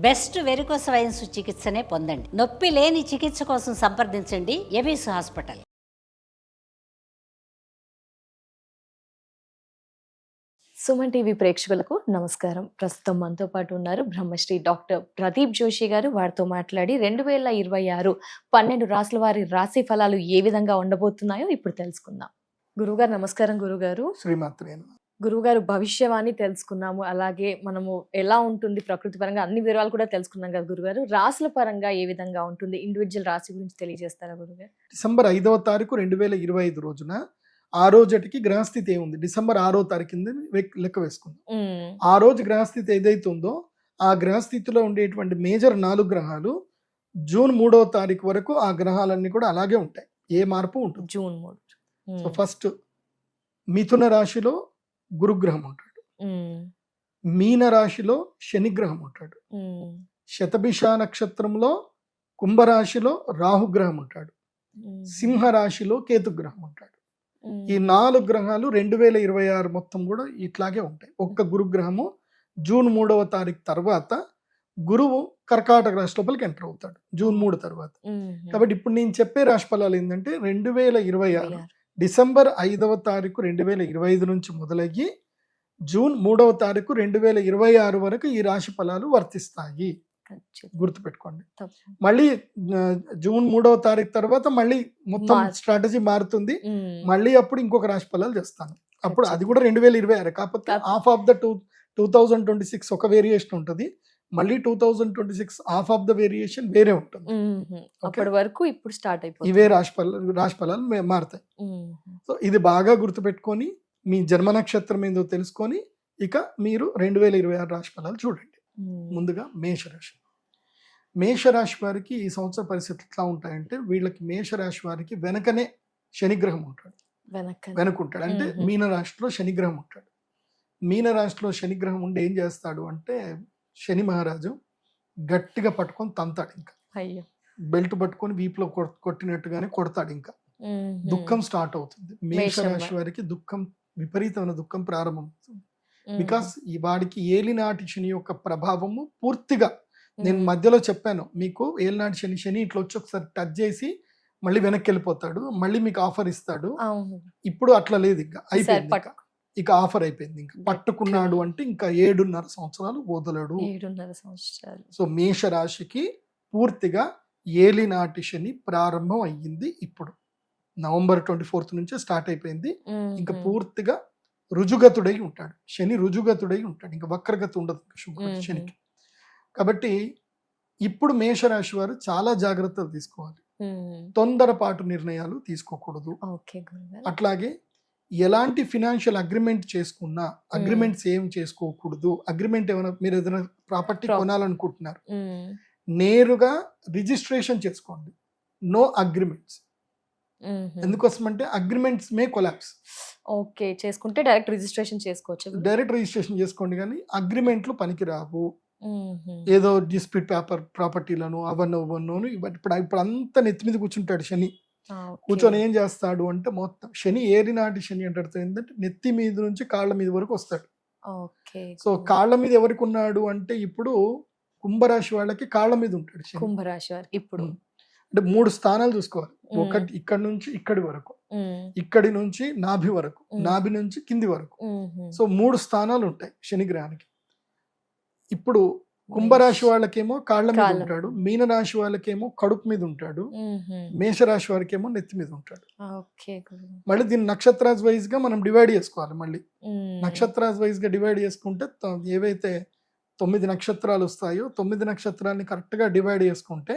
Best varicose veins చికిత్సనే పొందండి. నొప్పి లేని చికిత్స కోసం సంప్రదించండి ఎవిస్ హాస్పిటల్. సుమన్ టీవీ ప్రేక్షకులకు నమస్కారం. ప్రస్తుతం మనతో పాటు ఉన్నారు బ్రహ్మశ్రీ డాక్టర్ ప్రదీప్ జోషి గారు. వారితో మాట్లాడి 2026 12 రాసుల వారి రాశి ఫలాలు ఏ విధంగా ఉండబోతున్నాయో ఇప్పుడు తెలుసుకుందాం. గురువుగారు నమస్కారం. గురుగారు శ్రీమాత్రే నమః. గురువుగారు భవిష్యవాణి తెలుసుకున్నాము, అలాగే మనము ఎలా ఉంటుంది ప్రకృతి పరంగా అన్ని వివరాలు కూడా తెలుసుకున్నాం కదా గురుగారు. రాసుల పరంగా ఏ విధంగా ఉంటుంది, ఇండివిజువల్ రాశి గురించి తెలియజేస్తారా గురుగారు? డిసెంబర్ 5వ తారీఖు 2025 రోజున ఆ రోజుకి గ్రహస్థితి ఏముంది, డిసెంబర్ 6వ తారీఖు కింద లెక్క వేసుకుందాం. ఆ రోజు గ్రహస్థితి ఏదైతే ఉందో ఆ గ్రహస్థితిలో ఉండేటువంటి మేజర్ 4 గ్రహాలు జూన్ 3వ తారీఖు వరకు ఆ గ్రహాలన్నీ కూడా అలాగే ఉంటాయి, ఏ మార్పు ఉంటుంది. జూన్ 3. సో ఫస్ట్ మిథున రాశిలో గురుగ్రహం ఉంటాడు, మీన రాశిలో శనిగ్రహం ఉంటాడు, శతభిష నక్షత్రంలో కుంభరాశిలో రాహుగ్రహం ఉంటాడు, సింహ రాశిలో కేతుగ్రహం ఉంటాడు. ఈ 4 గ్రహాలు 2026 మొత్తం కూడా ఇట్లాగే ఉంటాయి. ఒక్క గురుగ్రహము జూన్ 3వ తారీఖు తర్వాత గురువు కర్కాటక రాశి లోపలికి ఎంటర్ అవుతాడు జూన్ 3 తర్వాత. కాబట్టి ఇప్పుడు నేను చెప్పే రాశి ఫలాలు ఏంటంటే 2026 డిసెంబర్ 5వ తారీఖు 2025 నుంచి మొదలయ్యి జూన్ 3వ తారీఖు 2026 వరకు ఈ రాశి ఫలాలు వర్తిస్తాయి. గుర్తుపెట్టుకోండి. మళ్ళీ జూన్ 3వ తారీఖు తర్వాత మళ్ళీ మొత్తం స్ట్రాటజీ మారుతుంది. మళ్ళీ అప్పుడు ఇంకొక రాశి ఫలాలు చేస్తాను. అప్పుడు అది కూడా 2026, కాకపోతే హాఫ్ ఆఫ్ ద 2026 ఒక వేరియేషన్ ఉంటుంది, మళ్ళీ 2026 హాఫ్ ఆఫ్ ద వేరియేషన్ వేరే ఉంటుంది. అప్పటి వరకు ఇప్పుడు స్టార్ట్ అయిపోతుంది, ఇవే రాశి ఫలాలు మారుతాయి. సో ఇది బాగా గుర్తుపెట్టుకొని మీ జన్మ నక్షత్రం ఏందో తెలుసుకొని ఇక మీరు 2026 రాశి ఫలాలు చూడండి. ముందుగా మేషరాశి. మేషరాశి వారికి ఈ సంవత్సర పరిస్థితులు ఎట్లా ఉంటాయంటే, వీళ్ళకి మేషరాశి వారికి వెనకనే శనిగ్రహం ఉంటాడు, వెనకుంటాడు. అంటే మీనరాశిలో శనిగ్రహం ఉంటాడు. మీనరాశిలో శనిగ్రహం ఉండి ఏం చేస్తాడు అంటే, శని మహారాజు గట్టిగా పట్టుకొని తంతాడు, ఇంకా బెల్ట్ పట్టుకొని వీపులో కొట్టినట్టుగానే కొడతాడు. ఇంకా దుఃఖం స్టార్ట్ అవుతుంది. మేషరాశి వారికి దుఃఖం, విపరీతమైన దుఃఖం ప్రారంభమవుతుంది. బికాస్ ఈ వాడికి ఏలినాటి శని యొక్క ప్రభావము పూర్తిగా, నేను మధ్యలో చెప్పాను మీకు, ఏలినాటి శని ఇట్లా వచ్చి ఒకసారి టచ్ చేసి మళ్ళీ వెనక్కి వెళ్ళిపోతాడు, మళ్ళీ మీకు ఆఫర్ ఇస్తాడు. ఇప్పుడు అట్లా లేదు, ఇంకా అయిపోయింది, ఇక ఆఫర్ అయిపోయింది. ఇంకా పట్టుకున్నాడు అంటే ఇంకా 7.5 సంవత్సరాలు వదలడు. 7.5 సంవత్సరాలు. సో మేషరాశికి పూర్తిగా ఏలినాటి శని ప్రారంభం అయ్యింది. ఇప్పుడు నవంబర్ 24 నుంచే స్టార్ట్ అయిపోయింది. ఇంకా పూర్తిగా రుజుగతుడై ఉంటాడు శని, రుజుగతుడై ఉంటాడు, ఇంకా వక్రగతి ఉండదు శనికి. కాబట్టి ఇప్పుడు మేషరాశి వారు చాలా జాగ్రత్తలు తీసుకోవాలి. తొందరపాటు నిర్ణయాలు తీసుకోకూడదు. అట్లాగే ఎలాంటి ఫినాన్షియల్ అగ్రిమెంట్ చేసుకున్నా అగ్రిమెంట్స్ ఏం చేసుకోకూడదు. అగ్రిమెంట్ ఏమైనా మీరు ఏదైనా ప్రాపర్టీ కొనాలనుకుంటున్నారు, నేరుగా రిజిస్ట్రేషన్ చేసుకోండి, నో అగ్రిమెంట్స్. ఎందుకోసం అంటే అగ్రిమెంట్స్ మే కొలాప్స్. ఓకే, చేసుకుంటే డైరెక్ట్ రిజిస్ట్రేషన్ చేసుకోవచ్చు. డైరెక్ట్ రిజిస్ట్రేషన్ చేసుకోండి, కానీ అగ్రిమెంట్లు పనికిరావు. ఏదో డిస్ప్యూట్ పేపర్ ప్రాపర్టీలను అవన్నోను ఇప్పుడు అంతా నెత్తి మీద కూర్చుంటాడు శని. కూర్చొని ఏం చేస్తాడు అంటే, మొత్తం శని ఏరినాటి శని అంటాడు ఏంటంటే నెత్తి మీద నుంచి కాళ్ళ మీద వరకు వస్తాడు. సో కాళ్ళ మీద ఎవరికి ఉన్నాడు అంటే, ఇప్పుడు కుంభరాశి వాళ్ళకి కాళ్ళ మీద ఉంటాడు శని. కుంభరాశి వారికి ఇప్పుడు అంటే 3 స్థానాలు చూసుకోవాలి. ఒకటి ఇక్కడి నుంచి ఇక్కడి వరకు, ఇక్కడి నుంచి నాభి వరకు, నాభి నుంచి కింది వరకు. సో 3 స్థానాలు ఉంటాయి శనిగ్రహానికి. ఇప్పుడు కుంభరాశి వాళ్ళకేమో కాళ్ళ మీద ఉంటాడు, మీనరాశి వాళ్ళకేమో కడుపు మీద ఉంటాడు, మేషరాశి వారికేమో నెత్తి మీద ఉంటాడు. మళ్ళీ దీన్ని నక్షత్రాస్ వైజ్ గా మనం డివైడ్ చేసుకోవాలి. మళ్ళీ నక్షత్రాస్ వైజ్ గా డివైడ్ చేసుకుంటే ఏవైతే 9 నక్షత్రాలు వస్తాయో 9 నక్షత్రాలని కరెక్ట్ గా డివైడ్ చేసుకుంటే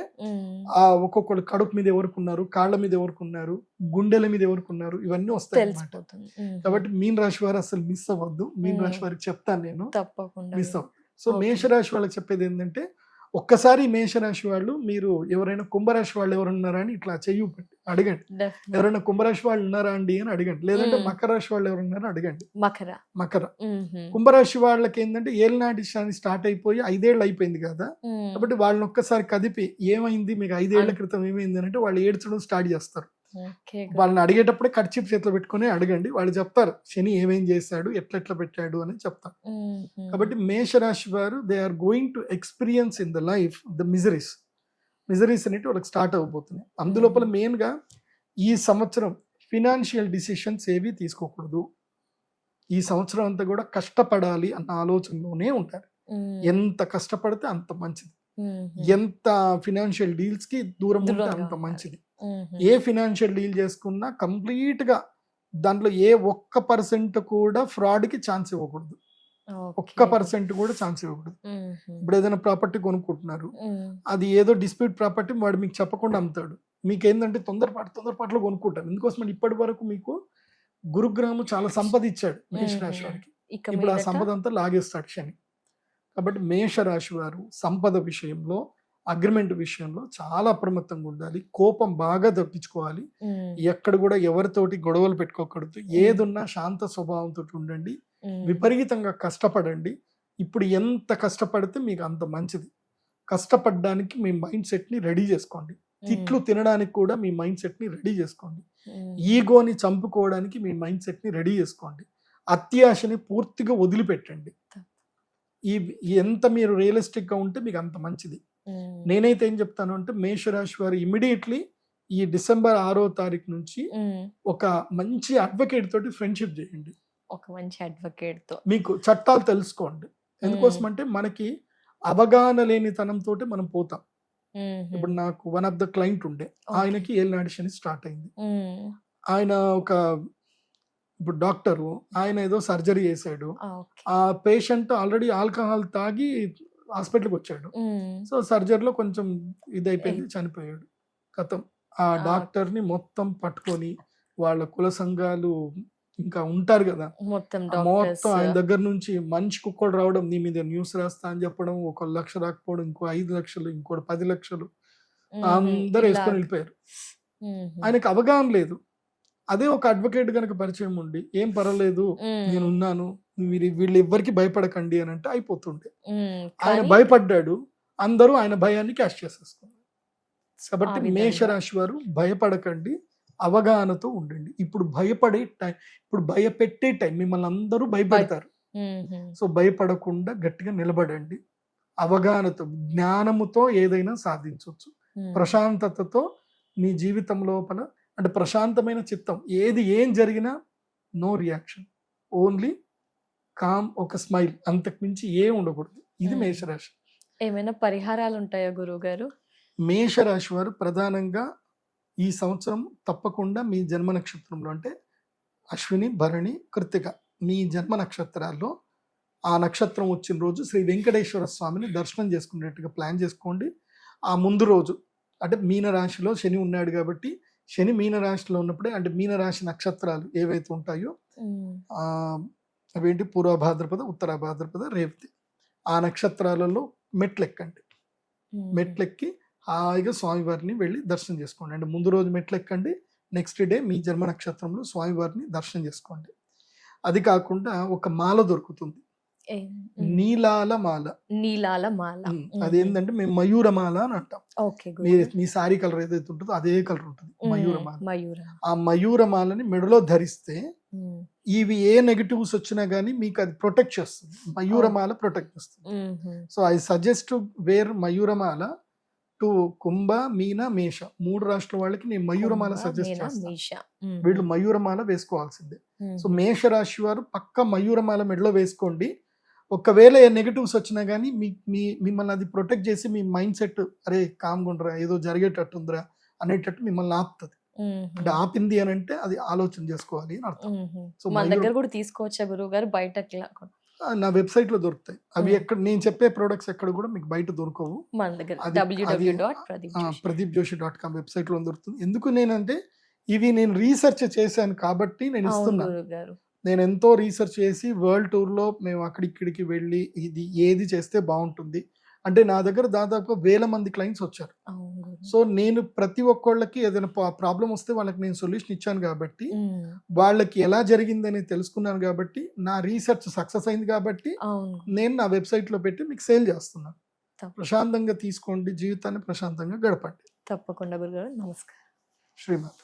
ఆ ఒక్కొక్కరు కడుపు మీద ఎవరుకున్నారు, కాళ్ళ మీద ఎవరుకున్నారు, గుండెల మీద ఎవరుకున్నారు, ఇవన్నీ వస్తాయి అన్నమాట. కాబట్టి మీన రాశి వారు అసలు మిస్ అవ్వద్దు. మీన రాశి వారికి చెప్తాను నేను, తప్పకుండా మిస్ అవ్వద్దు. సో మేషరాశి వాళ్ళకి చెప్పేది ఏంటంటే, ఒక్కసారి మేషరాశి వాళ్ళు, మీరు ఎవరైనా కుంభరాశి వాళ్ళు ఎవరు ఉన్నారా అని ఇట్లా చెయ్యి పెట్టి అడగండి. ఎవరైనా కుంభరాశి వాళ్ళు ఉన్నారా అండి అని అడగండి. లేదంటే మకర రాశి వాళ్ళు ఎవరు ఉన్నారో అడగండి. మకర కుంభరాశి వాళ్ళకి ఏంటంటే ఏలినాటి శని స్టార్ట్ అయిపోయి 5 ఏళ్ళు అయిపోయింది కదా, కాబట్టి వాళ్ళని ఒక్కసారి కదిపి ఏమైంది మీకు 5 ఏళ్ల క్రితం ఏమైంది అంటే వాళ్ళు ఏడ్చడం స్టార్ట్ చేస్తారు. ఓకే వాళ్ళని అడిగేటప్పుడే కర్చీఫ్ చేతిలో పెట్టుకొని అడగండి, వాళ్ళు చెప్తారు శని ఏమేం చేశాడు, ఎట్లెట్లా పెట్టాడు అని చెప్తారు. కాబట్టి మేషరాశి వారు they are going to experience in the life the miseries అనేవి వాళ్ళకి స్టార్ట్ అవబోతున్నాయి. అందులోపల మెయిన్గా ఈ సంవత్సరం ఫినాన్షియల్ డిసిషన్స్ ఏవి తీసుకోకూడదు. ఈ సంవత్సరం అంతా కూడా కష్టపడాలి అన్న ఆలోచనలోనే ఉంటారు. ఎంత కష్టపడితే అంత మంచిది, ఎంత ఫినాన్షియల్ డీల్స్ కి దూరం ఉంటే అంత మంచిది. ఏ ఫినాన్షియల్ డీల్ చేసుకున్నా కంప్లీట్ గా దాంట్లో ఏ ఒక్క పర్సెంట్ కూడా ఫ్రాడ్ కి ఛాన్స్ ఇవ్వకూడదు. ఒక్క పర్సెంట్ కూడా ఛాన్స్ ఇవ్వకూడదు. ఇప్పుడు ఏదైనా ప్రాపర్టీ కొనుక్కుంటున్నారు, అది ఏదో డిస్ప్యూట్ ప్రాపర్టీ వాడు మీకు చెప్పకుండా అమ్ముతాడు. మీకు ఏంటంటే తొందరపాటులో కొనుక్కుంటారు. ఎందుకోసం ఇప్పటి వరకు మీకు గురుగ్రహము చాలా సంపద ఇచ్చాడు మేషరాశి వారికి. ఇప్పుడు ఆ సంపద అంతా లాగేస్తాడు శని. కాబట్టి మేషరాశి వారు సంపద విషయంలో, అగ్రిమెంట్ విషయంలో చాలా అప్రమత్తంగా ఉండాలి. కోపం బాగా తప్పించుకోవాలి. ఎక్కడ కూడా ఎవరితోటి గొడవలు పెట్టుకోకూడదు. ఏదున్నా శాంత స్వభావంతో ఉండండి. విపరీతంగా కష్టపడండి. ఇప్పుడు ఎంత కష్టపడితే మీకు అంత మంచిది. కష్టపడడానికి మీ మైండ్ సెట్ ని రెడీ చేసుకోండి. తిట్లు తినడానికి కూడా మీ మైండ్ సెట్ ని రెడీ చేసుకోండి. ఈగోని చంపుకోవడానికి మీ మైండ్ సెట్ ని రెడీ చేసుకోండి. అత్యాశని పూర్తిగా వదిలిపెట్టండి. ఈ ఎంత మీరు రియలిస్టిక్ గా ఉంటే మీకు అంత మంచిది. నేనైతే ఏం చెప్తాను అంటే మేషరాశి వారు ఇమ్మీడియట్లీ ఈ డిసెంబర్ 6వ తారీఖు నుంచి ఒక మంచి అడ్వకేట్ తోటి ఫ్రెండ్షిప్ చేయండి. ఒక మంచి అడ్వకేట్ తో మీకు చట్టాలు తెలుసుకోండి. ఎందుకోసం అంటే మనకి అవగాహన లేనితనంతో మనం పోతాం. ఇప్పుడు నాకు వన్ ఆఫ్ ద క్లయింట్ ఉండే, ఆయనకి ఏలినాటి శని స్టార్ట్ అయింది. ఆయన ఒక ఇప్పుడు డాక్టరు, ఆయన ఏదో సర్జరీ చేశాడు. ఆ పేషెంట్ ఆల్రెడీ ఆల్కహాల్ తాగి హాస్పిటల్కి వచ్చాడు. సో సర్జరీలో కొంచెం ఇదైపోయింది, చనిపోయాడు. కథం ఆ డాక్టర్ని మొత్తం పట్టుకొని వాళ్ళ కుల సంఘాలు ఇంకా ఉంటారు కదా, మొత్తం ఆయన దగ్గర నుంచి మనిషికి ఒక్కడు రావడం, నీ మీద న్యూస్ రాస్తా అని చెప్పడం, 1 లక్ష రాకపోవడం, ఇంకో 5 లక్షలు, ఇంకోటి 10 లక్షలు, అందరు వేసుకొని వెళ్ళిపోయారు. ఆయనకు అవగాహన లేదు. అదే ఒక అడ్వకేట్ కనుక పరిచయం ఉండి, ఏం పర్వాలేదు నేను ఉన్నాను, వీళ్ళు ఎవ్వరికి భయపడకండి అని అంటే అయిపోతుండే. ఆయన భయపడ్డాడు, అందరూ ఆయన భయాన్ని క్యాష్ చేసేసుకున్నారు. కాబట్టి మేషరాశి వారు భయపడకండి, అవగాహనతో ఉండండి. ఇప్పుడు భయపడే టైం, ఇప్పుడు భయపెట్టే టైం. మిమ్మల్ని అందరూ భయపెడతారు. సో భయపడకుండా గట్టిగా నిలబడండి. అవగాహనతో, జ్ఞానముతో ఏదైనా సాధించవచ్చు. ప్రశాంతతతో మీ జీవితం లోపల, అంటే ప్రశాంతమైన చిత్తం, ఏం జరిగినా నో రియాక్షన్, ఓన్లీ కామ్, ఒక స్మైల్, అంతకు మించి ఏం ఉండకూడదు. ఇది మేషరాశి. ఏమైనా పరిహారాలు ఉంటాయా గురువు గారు? మేషరాశి వారు ప్రధానంగా ఈ సంవత్సరం తప్పకుండా మీ జన్మ నక్షత్రంలో, అంటే అశ్విని, భరణి, కృత్తిక, మీ జన్మ నక్షత్రాల్లో ఆ నక్షత్రం వచ్చిన రోజు శ్రీ వెంకటేశ్వర స్వామిని దర్శనం చేసుకునేట్టుగా ప్లాన్ చేసుకోండి. ఆ ముందు రోజు, అంటే మీనరాశిలో శని ఉన్నాడు కాబట్టి, శని మీనరాశిలో ఉన్నప్పుడే, అంటే మీనరాశి నక్షత్రాలు ఏవైతే ఉంటాయో అవేంటి, పూర్వ భాద్రపద, ఉత్తర భాద్రపద, రేవతి, ఆ నక్షత్రాలలో మెట్లెక్కండి. మెట్లెక్కి హాయిగా స్వామివారిని వెళ్ళి దర్శనం చేసుకోండి. అంటే ముందు రోజు మెట్లెక్కండి, నెక్స్ట్ డే మీ జన్మ నక్షత్రంలో స్వామివారిని దర్శనం చేసుకోండి. అది కాకుండా ఒక మాల దొరుకుతుంది, నీలాల మాల. నీలాల మాల అదేంటంటే మేము మయూరమాల అని అంటాం. మీ సారీ కలర్ ఏదైతే ఉంటుందో అదే కలర్ ఉంటుంది, మయూరమాల. ఆ మయూరమాలని మెడలో ధరిస్తే ఇవి ఏ నెగటివ్స్ వచ్చినా గానీ మీకు అది ప్రొటెక్ట్ చేస్తుంది. మయూరమాల ప్రొటెక్ట్ చేస్తుంది. So I suggest to wear మయూరమాల టు కుంభ, మీన, మేష, 3 రాష్ట్రాల వాళ్ళకి నేను మయూరమాల సజెస్ట్ చేస్తాను. వీళ్ళు మయూరమాల వేసుకోవాల్సిందే. సో మేషరాశి వారు పక్క మయూరమాల మెడలో వేసుకోండి. ఒకవేళ నెగటివ్స్ వచ్చినా కానీ మిమ్మల్ని అది ప్రొటెక్ట్ చేసి మీ మైండ్ సెట్, అరే కామ్గుండ్రా, ఏదో జరిగేటట్టుందిరా అనేటట్టు మిమ్మల్ని ఆపుతుంది. అంటే ఆపింది అని అంటే అది ఆలోచన చేసుకోవాలి అని అర్థం. సో మన దగ్గర కూడా తీసుకోవచ్చా గురువు గారు? బయట నా వెబ్సైట్ లో దొరుకుతాయి అవి. ఎక్కడ నేను చెప్పే ప్రొడక్ట్స్ ఎక్కడ కూడా మీకు బయట దొరకవు. pradeepjoshi.com వెబ్సైట్ లో దొరుకుతుంది. ఎందుకు నేనంటే ఇవి నేను రీసెర్చ్ చేశాను కాబట్టి నేను ఇస్తున్నాను. నేను ఎంతో రీసెర్చ్ చేసి వరల్డ్ టూర్ లో మేము అక్కడిక్కడికి వెళ్ళి ఇది ఏది చేస్తే బాగుంటుంది అంటే నా దగ్గర దాదాపు 1000 మంది క్లయింట్స్ వచ్చారు. సో నేను ప్రతి ఒక్కళ్ళకి ఏదైనా ప్రాబ్లం వస్తే వాళ్ళకి నేను సొల్యూషన్ ఇచ్చాను కాబట్టి, వాళ్ళకి ఎలా జరిగిందని తెలుసుకున్నాను కాబట్టి, నా రీసెర్చ్ సక్సెస్ అయింది కాబట్టి నేను నా వెబ్సైట్ లో పెట్టి మీకు సేల్ చేస్తున్నాను. ప్రశాంతంగా తీసుకోండి, జీవితాన్ని ప్రశాంతంగా గడపండి. తప్పకుండా గురుగారు. నమస్కారం. శ్రీమాత.